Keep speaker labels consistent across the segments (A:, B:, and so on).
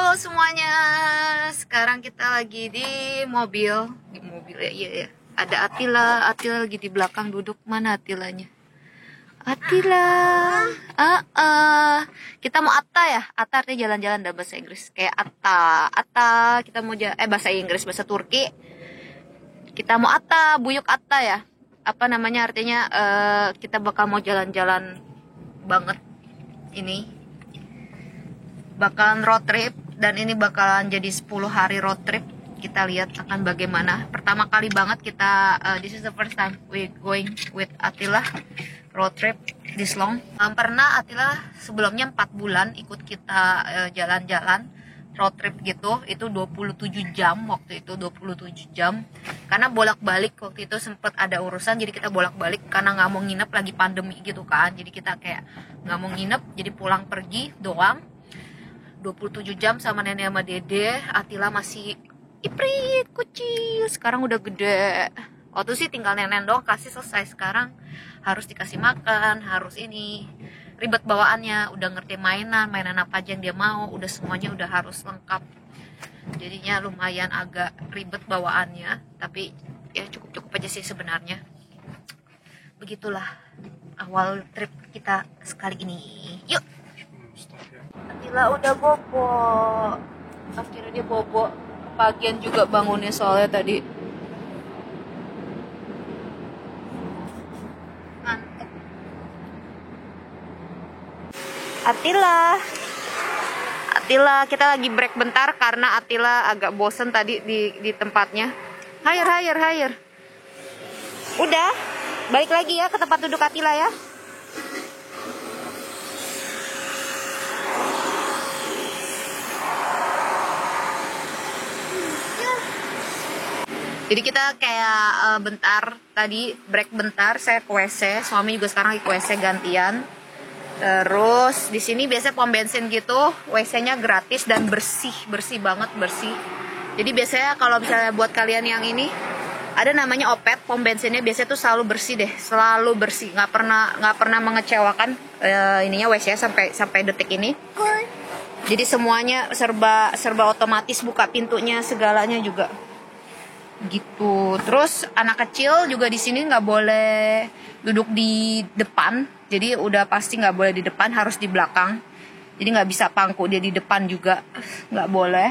A: Halo semuanya, sekarang kita lagi di mobil ya, iya. Ada Atila lagi di belakang duduk. Mana Atilanya? Atila, kita mau Atta ya? Atta artinya jalan-jalan dalam bahasa Inggris. Kayak Atta, kita mau bahasa Inggris, bahasa Turki. Kita mau Atta, buyuk Atta ya. Apa namanya artinya? Kita bakal mau jalan-jalan banget ini. Bakalan road trip, dan ini bakalan jadi 10 hari road trip. Kita lihat akan bagaimana. Pertama kali banget kita this is the first time we going with Atila road trip this long. Pernah Atila sebelumnya 4 bulan ikut kita jalan-jalan road trip gitu. Itu 27 jam waktu itu, 27 jam. Karena bolak-balik waktu itu sempet ada urusan, jadi kita bolak-balik karena nggak mau nginep, lagi pandemi gitu kan. Jadi kita kayak nggak mau nginep, jadi pulang pergi doang. 27 jam sama nenek sama dede. Atila masih iprit, kecil. Sekarang udah gede. Waktu sih tinggal nenek doang, kasih selesai. Sekarang harus dikasih makan, harus ini. Ribet bawaannya, udah ngerti mainan apa aja yang dia mau. Udah semuanya udah harus lengkap. Jadinya lumayan agak ribet bawaannya. Tapi ya cukup-cukup aja sih sebenarnya. Begitulah awal trip kita sekali ini. Yuk! Atila udah bobo. Akhirnya dia bobo. Kepagian juga bangunnya soalnya tadi. Ngantuk. Atila, kita lagi break bentar karena Atila agak bosen tadi di tempatnya. Hire. Udah, balik lagi ya ke tempat duduk Atila ya. Jadi kita kayak bentar tadi break bentar, saya ke WC, suami juga sekarang lagi ke WC gantian. Terus di sini biasanya pom bensin gitu, WC-nya gratis dan bersih banget. Jadi biasanya kalau misalnya buat kalian yang ini ada namanya Opet, pom bensinnya biasanya tuh selalu bersih, nggak pernah mengecewakan ininya WC sampai detik ini. Jadi semuanya serba otomatis, buka pintunya segalanya juga. Gitu. Terus anak kecil juga di sini nggak boleh duduk di depan, jadi udah pasti nggak boleh di depan, harus di belakang. Jadi nggak bisa pangku dia di depan juga, nggak boleh.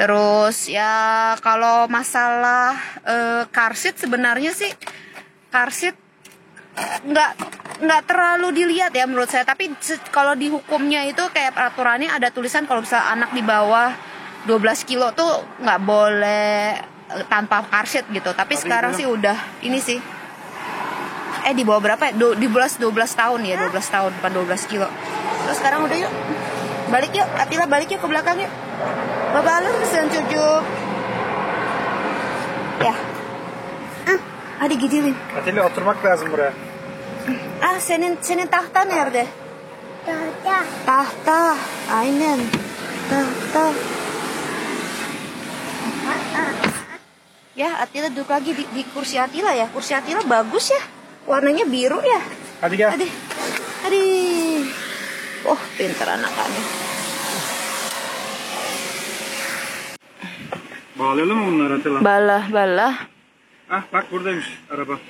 A: Terus ya kalau masalah car seat, sebenarnya sih car seat nggak terlalu dilihat ya menurut saya. Tapi kalau di hukumnya itu kayak peraturannya ada tulisan kalau misalnya anak di bawah 12 kilo tuh nggak boleh tanpa car seat gitu. Tapi sekarang sih udah ini sih di bawah berapa ya? 12 tahun ya, 12 tahun bukan 12 kilo. Terus sekarang udah yuk. Balik yuk, Atila balik yuk ke belakang yuk. Bapak lu pesen cucuk. Ya. Hadi gidelim.
B: Atilla oturmak lazım buraya.
A: Senin tahta nerede? Tahta. Aynen. Tahta. Ya, Atila duduk lagi di kursi Atila ya. Kursi Atila bagus ya. Warnanya biru ya.
B: Hadi gel.
A: Hadi. Oh, pintar anak-anak.
B: Bağlayalım mı bunları Atilla?
A: Bala.
B: Bak buradaymış araba.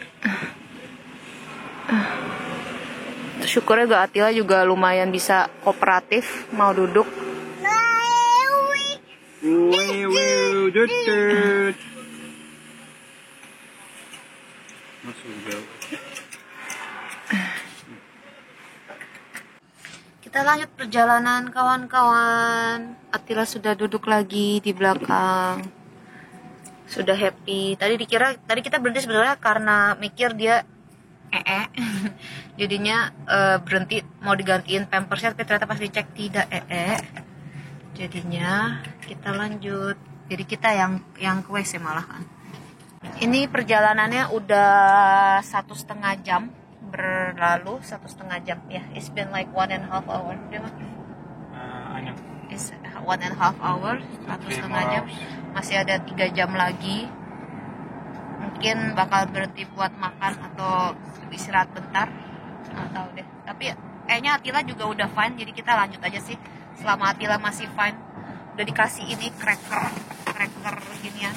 A: Syukurnya gak Atila juga lumayan bisa kooperatif, mau duduk.
B: Düt. Nasıl güzel.
A: Kita lanjut perjalanan kawan-kawan. Atila sudah duduk lagi di belakang. Sudah happy. Tadi kita berhenti sebenarnya karena mikir dia jadinya berhenti mau digantiin pampersnya, tapi ternyata pas dicek tidak jadinya kita lanjut. Jadi kita yang ke WC malah kan. Ini perjalanannya udah 1,5 jam berlalu, 1,5 jam ya. It's been like 1.5 hour.
B: Aynen.
A: It's 1.5 hour, 1,5 jam. Masih ada 3 jam lagi. Mungkin bakal berhenti buat makan atau istirahat bentar. Nggak tahu deh. Tapi kayaknya Atila juga udah fine, jadi kita lanjut aja sih. Selama Atila masih fine, udah dikasih ini cracker ginian,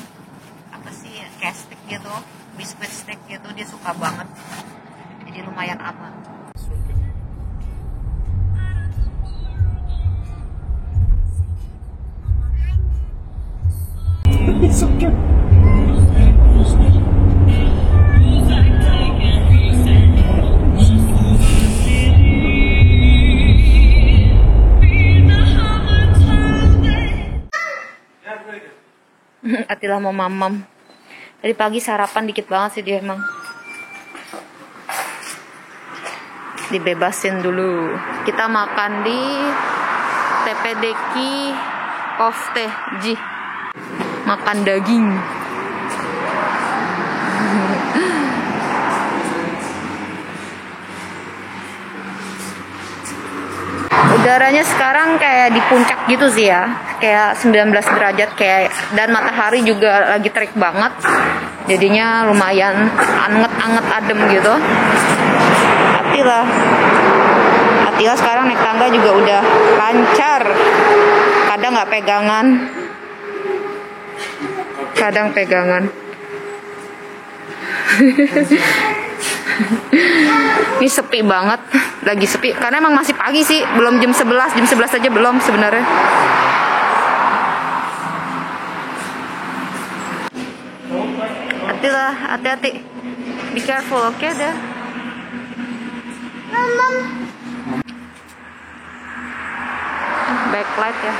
A: apa sih, kayak stick gitu, biskuit stick gitu, dia suka banget, jadi lumayan aman.
B: It's okay.
A: Atila mau mamam. Tadi pagi sarapan dikit banget sih dia emang. Dibebasin dulu. Kita makan di Tepedeki Kofte Ji. Makan daging. Udaranya sekarang kayak di puncak gitu sih ya, kayak 19 derajat kayak, dan matahari juga lagi terik banget, jadinya lumayan anget adem gitu. Atila sekarang naik tangga juga udah lancar, kadang nggak pegangan, kadang pegangan. Ini sepi banget, lagi sepi karena emang masih pagi sih, belum jam 11 aja belum sebenarnya. Atila, hati-hati, be careful, oke dah. Backlight ya.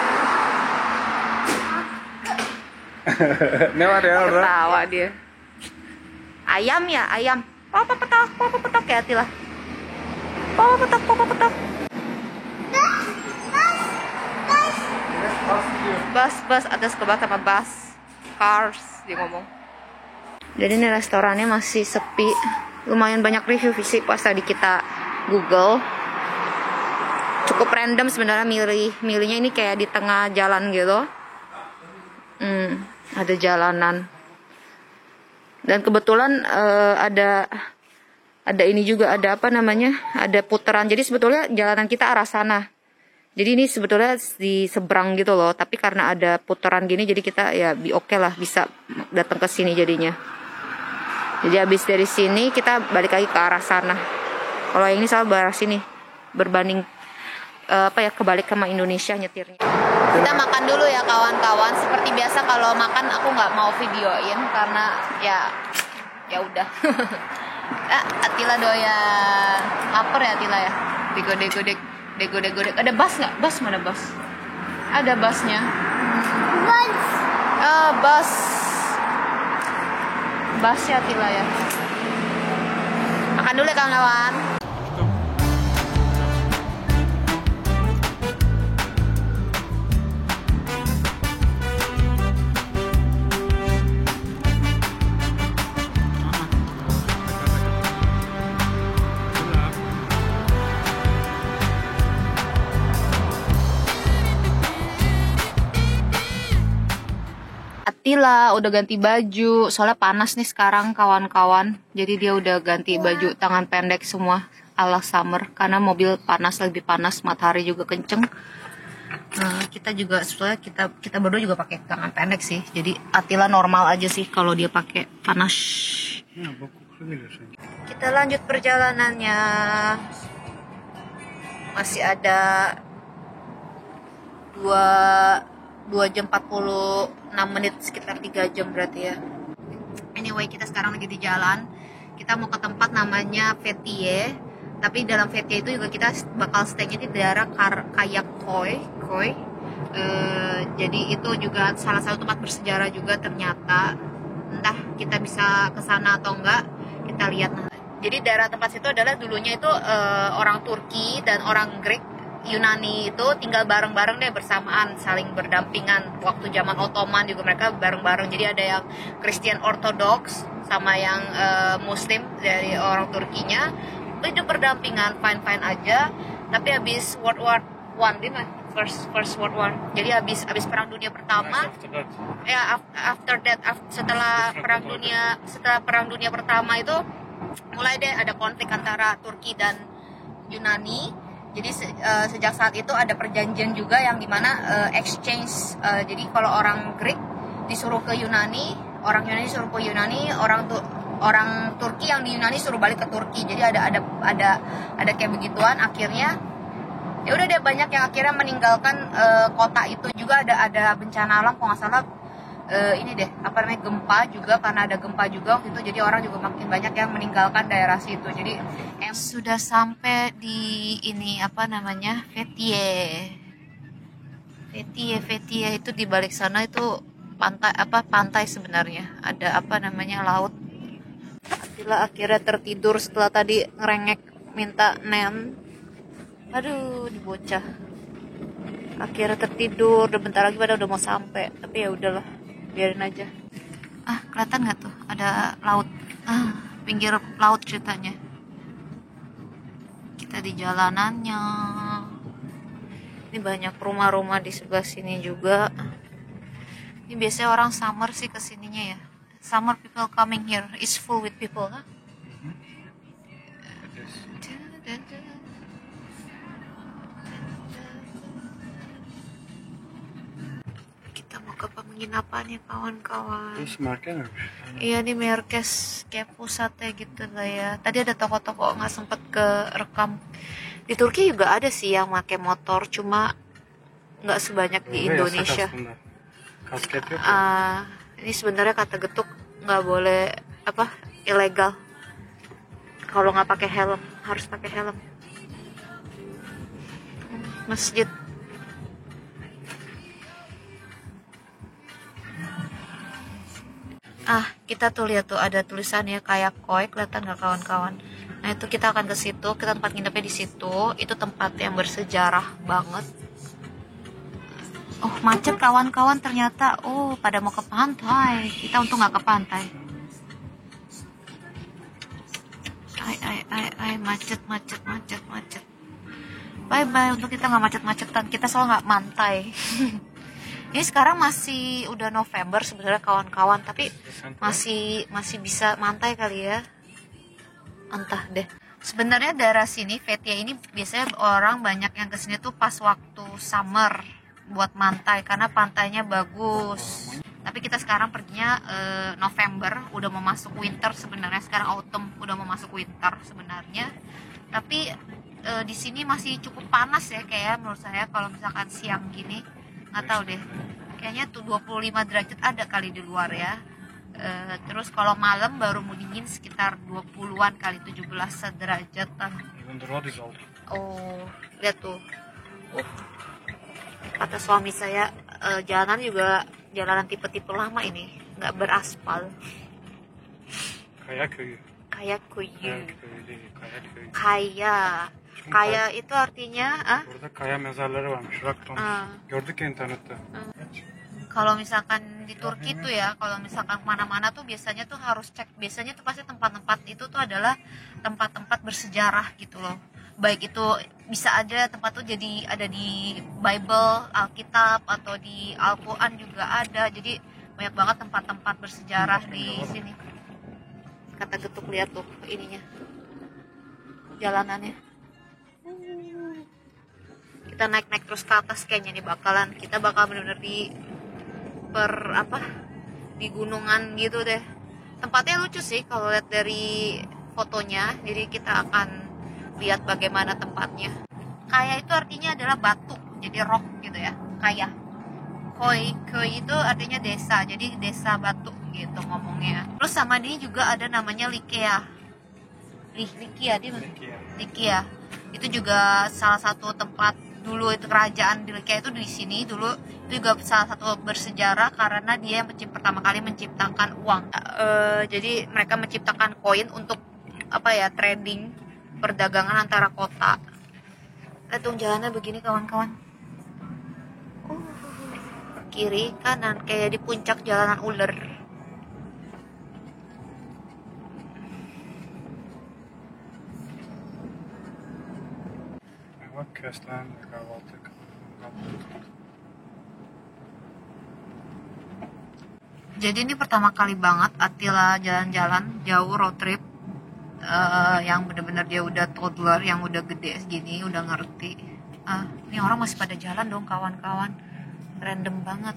A: Ketawa dia. Ayam ya, ayam. Papa petok ya Atila. Papa petok. Bus atas ke bawah sama bus. Cars dia ngomong. Jadi ini restorannya masih sepi. Lumayan banyak review sih pas tadi kita Google. Cukup random sebenarnya milihnya ini kayak di tengah jalan gitu. Ada jalanan. Dan kebetulan ada ini juga, ada apa namanya, ada putaran. Jadi sebetulnya jalanan kita arah sana. Jadi ini sebetulnya di seberang gitu loh. Tapi karena ada putaran gini, jadi kita ya oke lah bisa datang ke sini jadinya. Jadi habis dari sini kita balik lagi ke arah sana. Kalau yang ini salah arah sini, berbanding kebalik sama Indonesia nyetirnya. Kita makan dulu ya kawan-kawan. Seperti biasa kalau makan aku nggak mau videoin karena ya udah. Atila doyan lapar ya Atila ya. Digodek. Ada bus nggak? Bus mana bus? Ada busnya. Busnya Atila ya. Makan dulu ya kawan-kawan. Atila udah ganti baju, soalnya panas nih sekarang kawan-kawan. Jadi dia udah ganti baju tangan pendek semua ala summer, karena mobil panas, lebih panas, matahari juga kenceng. Kita juga sebenarnya kita berdua juga pakai tangan pendek sih. Jadi Atila normal aja sih kalau dia pakai panas. Kita lanjut perjalanannya. Masih ada 2 jam 46 menit, sekitar 3 jam berarti ya. Anyway, kita sekarang lagi di jalan. Kita mau ke tempat namanya Fethiye. Tapi dalam Fethiye itu juga kita bakal stay-nya di daerah Kayak Koi. Jadi itu juga salah satu tempat bersejarah juga ternyata. Entah kita bisa ke sana atau enggak, kita lihat nanti. Jadi daerah tempat situ adalah dulunya itu orang Turki dan orang Greek Yunani itu tinggal bareng-bareng deh, bersamaan, saling berdampingan. Waktu zaman Ottoman juga mereka bareng-bareng. Jadi ada yang Christian Orthodox sama yang Muslim dari orang Turkinya, itu berdampingan, fine aja. Tapi habis World War I, first World War. Jadi habis Perang Dunia Pertama, setelah Perang Dunia Pertama itu mulai deh ada konflik antara Turki dan Yunani. Jadi sejak saat itu ada perjanjian juga yang dimana exchange. Jadi kalau orang Greek disuruh ke Yunani, orang Yunani disuruh ke Yunani, orang Turki yang di Yunani suruh balik ke Turki. Jadi ada kayak begituan. Akhirnya ya udah deh, banyak yang akhirnya meninggalkan kota itu. Juga ada bencana alam, kalau nggak salah ini deh, apa namanya, gempa juga, karena ada gempa juga waktu itu. Jadi orang juga makin banyak yang meninggalkan daerah situ. Jadi sudah sampai di ini, apa namanya, Fethiye itu di balik sana itu pantai sebenarnya, ada apa namanya, laut. Atila akhirnya tertidur setelah tadi ngerengek minta nem. Aduh, dibocah. Akhirnya tertidur, udah bentar lagi pada udah mau sampai. Tapi ya udahlah, biarin aja. Kelihatan nggak tuh ada laut? Pinggir laut ceritanya. Kita di jalanannya. Ini banyak rumah-rumah di sebelah sini juga. Ini biasanya orang summer sih kesininya ya. Summer people coming here is full with people, huh? Kita mau ke penginapan ya kawan-kawan.
B: This market.
A: Iya, nih Merkez kayak pusatnya gitu lah ya. Tadi ada toko-toko nggak sempet ke rekam. Di Turki juga ada sih yang pakai motor, cuma nggak sebanyak di Indonesia. Ini sebenarnya kata getuk nggak boleh, ilegal. Kalau nggak pakai helm, harus pakai helm. Masjid. Kita tuh lihat tuh ada tulisannya kayak koi, kelihatan nggak kawan-kawan? Nah itu kita akan ke situ, kita tempat nginepnya di situ. Itu tempat yang bersejarah banget. Oh, macet kawan-kawan ternyata. Oh, pada mau ke pantai. Kita untung nggak ke pantai. Macet. Bye untuk kita nggak macet-macetan. Kita soal nggak mantai. Ini sekarang masih udah November sebenarnya kawan-kawan, tapi masih bisa mantai kali ya. Entah deh. Sebenarnya daerah sini Fethiye ini biasanya orang banyak yang kesini tuh pas waktu summer buat mantai karena pantainya bagus. Tapi kita sekarang perginya November, udah mau masuk winter sebenarnya. Sekarang autumn, udah mau masuk winter sebenarnya. Tapi di sini masih cukup panas ya kayak menurut saya kalau misalkan siang gini. Nggak tahu deh, kayaknya tuh 25 derajat ada kali di luar ya. Terus kalau malam baru mau dingin sekitar 20-an kali, 17 derajatan. Oh, lihat tuh. Kata suami saya, jalanan juga jalanan tipe-tipe lama ini, nggak beraspal. Kaya itu artinya
B: Burada kaya mezarları varmış. Rakton. Gördük ya internette.
A: Kalau misalkan di Turki tuh ya, kalau misalkan kemana-mana tuh biasanya tuh harus cek. Biasanya tuh pasti tempat-tempat itu tuh adalah tempat-tempat bersejarah gitu loh. Baik itu bisa aja tempat tuh jadi ada di Bible, Alkitab, atau di Al-Quran juga ada. Jadi banyak banget tempat-tempat bersejarah di sini. Kata getuk, lihat tuh ininya, jalanannya. Kita naik terus ke atas kayaknya nih kita bakal bener-bener di gunungan gitu deh. Tempatnya lucu sih kalau lihat dari fotonya, jadi kita akan lihat bagaimana tempatnya. Kaya itu artinya adalah batu, jadi rock gitu ya, kaya. Koi itu artinya desa, jadi desa batu gitu ngomongnya. Terus sama ini juga ada namanya Likia. Likia. Itu juga salah satu tempat dulu, itu kerajaan di Likia itu di sini dulu. Itu juga salah satu bersejarah karena dia yang pertama kali menciptakan uang. Jadi mereka menciptakan koin untuk trading, perdagangan antara kota. Lihat dong jalannya begini kawan-kawan. Kiri kanan kayak di puncak jalanan ular. Jadi ini pertama kali banget Atila jalan-jalan jauh road trip yang bener-bener dia udah toddler, yang udah gede segini, udah ngerti. Ini orang masih pada jalan dong kawan-kawan, random banget.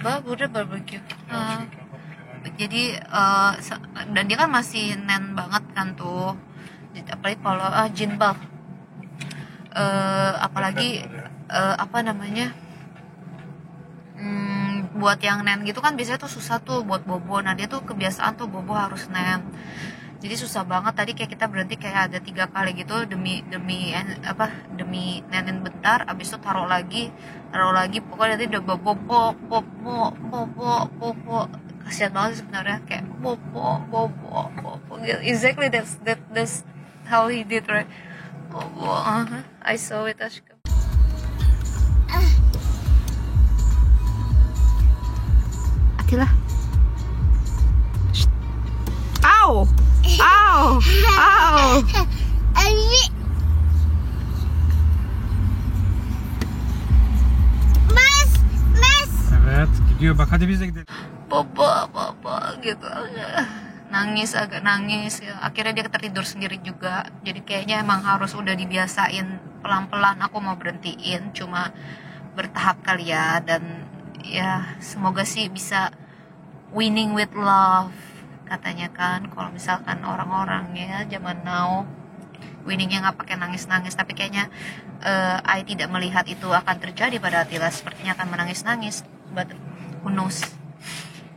A: Udah barbecue. Jadi dan dia kan masih nen banget kan tuh, apalagi kalau jinbal, apalagi apa namanya, buat yang nen gitu kan biasanya tuh susah tuh buat bobo. Nah dia tuh kebiasaan tuh bobo harus nen, jadi susah banget. Tadi kayak kita berhenti kayak ada 3 kali gitu demi nenin bentar, abis itu taruh lagi, pokoknya nanti udah bobo. Kasian banget sebenarnya, kayak bobo gitu. Exactly, that's how he did, right? Bobo. I saw it, Ashka. Atila. Ow! Ow! Ow!
B: Evet, gidiyor. Bak hadi biz de gidelim.
A: Bobo gitu. Agak nangis ya. Akhirnya dia tertidur sendiri juga. Jadi kayaknya emang harus udah dibiasain pelan-pelan. Aku mau berhentiin, cuma bertahap kali ya. Dan ya semoga sih bisa winning with love, katanya kan. Kalau misalkan orang-orang ya zaman now winningnya nggak pakai nangis-nangis, tapi kayaknya I tidak melihat itu akan terjadi pada Atila. Sepertinya akan menangis-nangis, but who knows.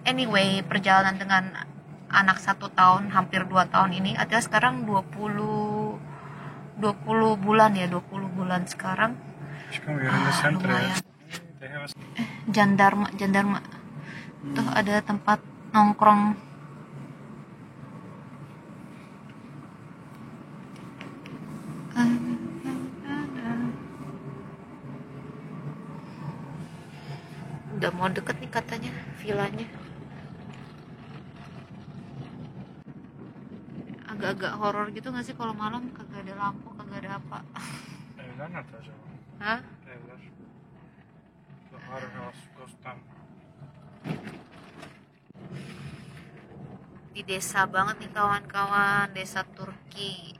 A: Anyway, perjalanan dengan anak 1 tahun hampir 2 tahun ini, Atila sekarang 20 bulan ya, 20 bulan sekarang. Lumayan. Jandarma tuh ada tempat nongkrong. Udah mau deket nih katanya villanya. Agak-agak horor gitu gak sih kalau malam, kagak ada lampu, kagak ada apa?
B: Evler nerede acaba?
A: Hah?
B: Evler. Farmhouse, Gostam.
A: Di desa banget nih kawan-kawan, desa Turki.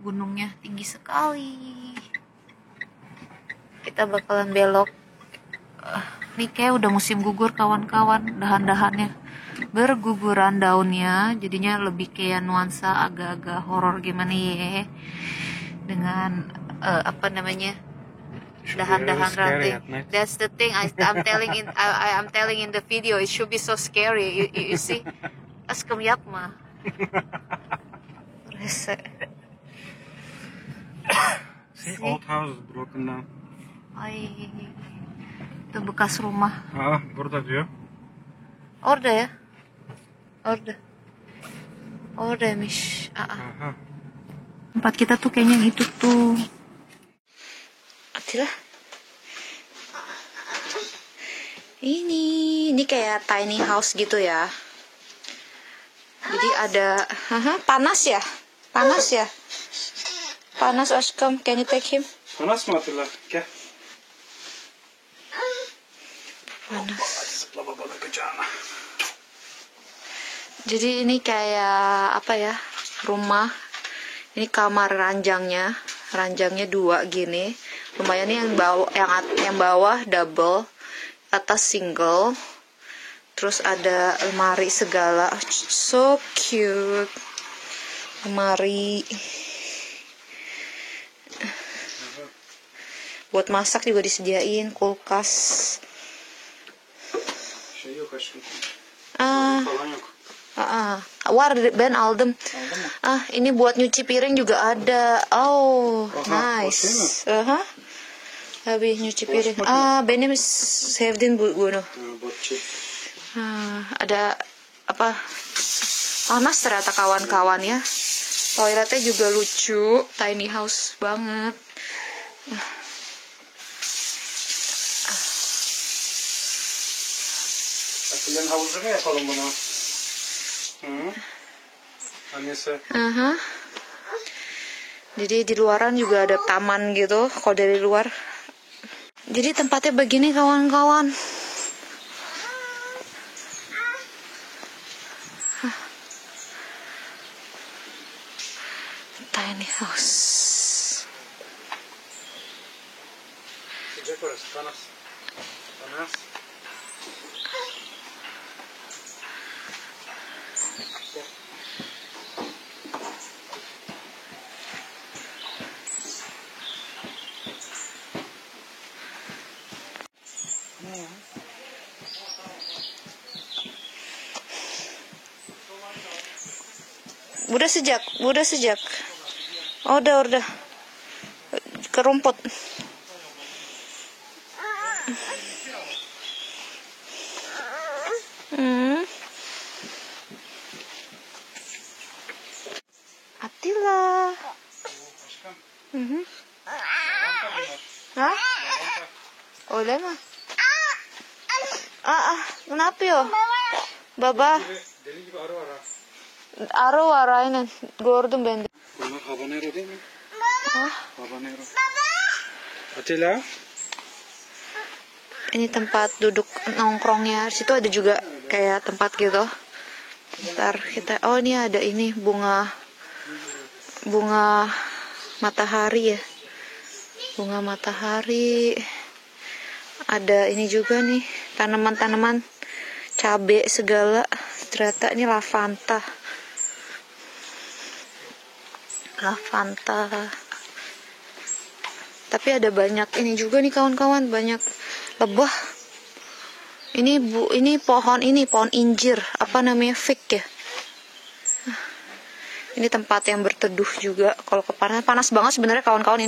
A: Gunungnya tinggi sekali. Kita bakalan belok. Ini kayak udah musim gugur kawan-kawan, dahan-dahannya berguguran daunnya, jadinya lebih kayak nuansa agak-agak horor gimana ya, dengan apa namanya, dahan-dahan ranting. That's the thing I'm telling in the video. It should be so scary. You see, askem yapma. Rese.
B: See, old house is broken down.
A: Ay, itu bekas rumah.
B: Burada diyor.
A: Orada ya? Oradaymış.
B: Aha.
A: Tempat kita tuh kayaknya yang itu tuh. Atila. Ini kayak tiny house gitu ya. Jadi ada, panas ya? Panas, Ashkam, can you take him?
B: Panas mı Atilla? Gel.
A: Panas.
B: Zıpla babanın kucağına.
A: Jadi ini kayak apa ya, rumah. Ini kamar ranjangnya 2 gini. Lumayan nih, yang bawah double, atas single. Terus ada lemari segala, so cute. Lemari. Buat masak juga disediain, kulkas.
B: Şey yok aşkım.
A: Falan
B: yok.
A: War Ben aldım. Ini buat nyuci piring juga ada. Oh, nice. Habis nyuci piring. Benim sevdiğim bunu. Ada apa? Panas ternyata kawan-kawan ya. Toiletnya juga lucu, tiny house banget.
B: Atilla'nın havuzu mu yapalım bunu? Annesi.
A: Jadi di luaran juga ada taman gitu. Kalau dari luar Jadi tempatnya begini kawan-kawan. Tiny house. Panas. Udah sejak. Oh, udah. Ke rumput. Attila. Hah? Oleh mah. Kenapa yo? Baba. Aro warainin gördüm ben de.
B: Bunlar habanero değil mi?
A: Hah?
B: Habanero. Attila?
A: Ini tempat duduk nongkrongnya. Di situ ada juga kayak tempat gitu. Ntar kita, oh ini ada ini bunga matahari ya. Bunga matahari. Ada ini juga nih tanaman-tanaman cabe segala. Ternyata ini lavanta. Tapi ada banyak ini juga nih kawan-kawan, banyak lebah. Ini pohon incir, apa namanya, fig ya. Ini tempat yang berteduh juga. Kalau panas banget sebenarnya kawan-kawan ini.